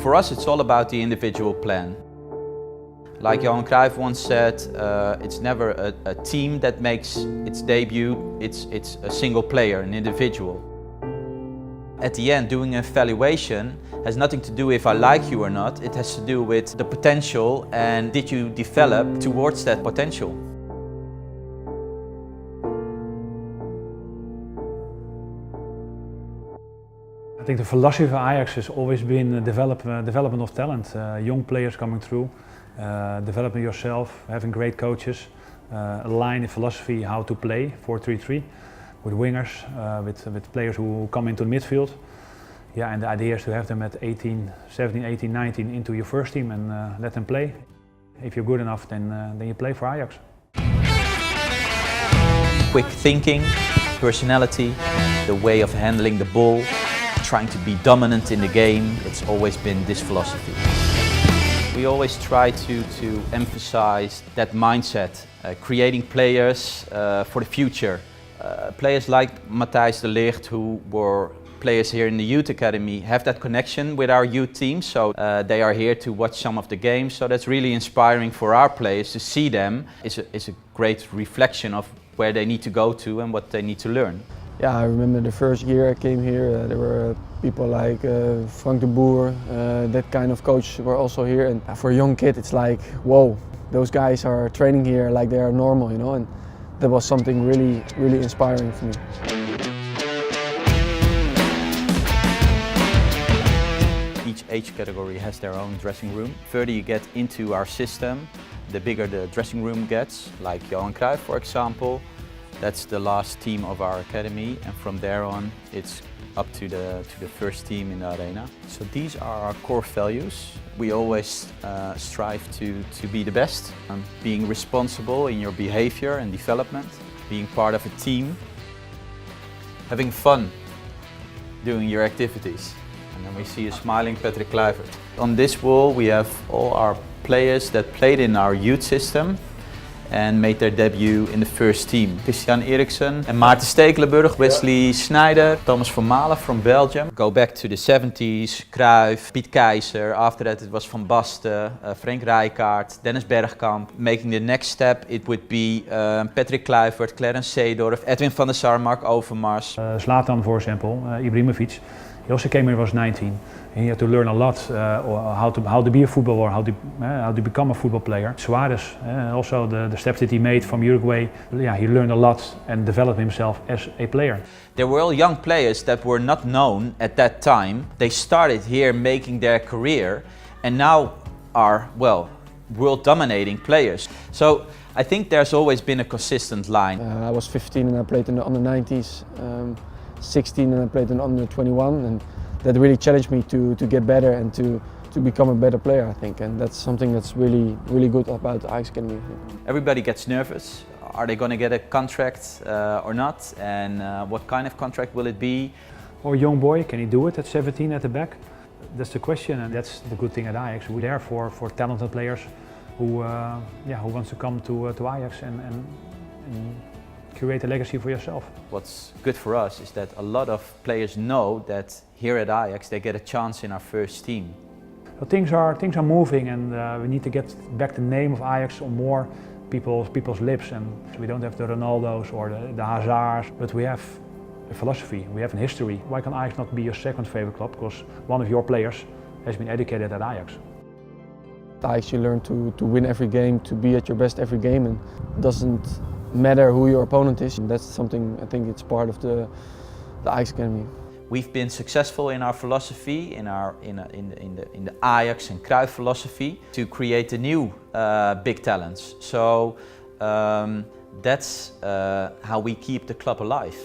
For us, it's all about the individual plan. Like Johan Cruyff once said, it's never a team that makes its debut, it's a single player, an individual. At the end, doing an evaluation has nothing to do if I like you or not, it has to do with the potential and did you develop towards that potential. I think the philosophy of Ajax has always been development of talent, young players coming through, developing yourself, having great coaches, align the philosophy how to play 4-3-3 with wingers, with players who come into the midfield. Yeah, and the idea is to have them at 17, 18, 19 into your first team and let them play. If you're good enough, then you play for Ajax. Quick thinking, personality, the way of handling the ball, trying to be dominant in the game, it's always been this philosophy. We always try to emphasize that mindset, creating players for the future. Players like Matthijs de Ligt, who were players here in the youth academy, have that connection with our youth team, so they are here to watch some of the games, so that's really inspiring for our players to see them. It's a great reflection of where they need to go to and what they need to learn. Yeah, I remember the first year I came here, there were people like Frank de Boer, that kind of coach were also here, and for a young kid it's like, whoa, those guys are training here like they are normal, you know, and that was something really, really inspiring for me. Each age category has their own dressing room. The further you get into our system, the bigger the dressing room gets, like Johan Cruyff for example. That's the last team of our academy, and from there on it's up to the first team in the arena. So these are our core values. We always strive to be the best, being responsible in your behavior and development, being part of a team, having fun doing your activities. And then we see a smiling Patrick Kluivert. On this wall we have all our players that played in our youth system and made their debut in the first team. Christian Eriksen and Maarten Stekelenburg, Wesley Sneijder, Thomas Vermaelen from Belgium. Go back to the 70s, Cruyff, Piet Keizer, after that it was Van Basten, Frank Rijkaard, Dennis Bergkamp. Making the next step it would be Patrick Kluivert, Clarence Seedorf, Edwin van der Sar, Mark Overmars. Zlatan, for example, Ibrahimovic. He also came when he was 19. He had to learn a lot how to be a footballer, how to become a football player. Suarez, also the steps that he made from Uruguay, yeah, he learned a lot and developed himself as a player. They were all young players that were not known at that time. They started here making their career and now are, well, world dominating players. So I think there's always been a consistent line. I was 15 and I played in the under-90s. 16 and I played in under 21, and that really challenged me to get better and to become a better player, I think, and that's something that's really good about the Ajax Academy. Everybody gets nervous. Are they going to get a contract or not, and what kind of contract will it be? Or a young boy, can he do it at 17 at the back? That's the question, and that's the good thing at Ajax. We're there for talented players who wants to come to Ajax and create a legacy for yourself. What's good for us is that a lot of players know that here at Ajax they get a chance in our first team. So things are moving, and we need to get back the name of Ajax on more people's lips. And we don't have the Ronaldos or the Hazards, but we have a philosophy, we have a history. Why can Ajax not be your second favorite club? Because one of your players has been educated at Ajax. At Ajax you learn to win every game, to be at your best every game, and it doesn't matter who your opponent is. And that's something, I think it's part of the Ajax Academy. We've been successful in our philosophy, in the Ajax and Cruyff philosophy, to create the new big talents. So that's how we keep the club alive.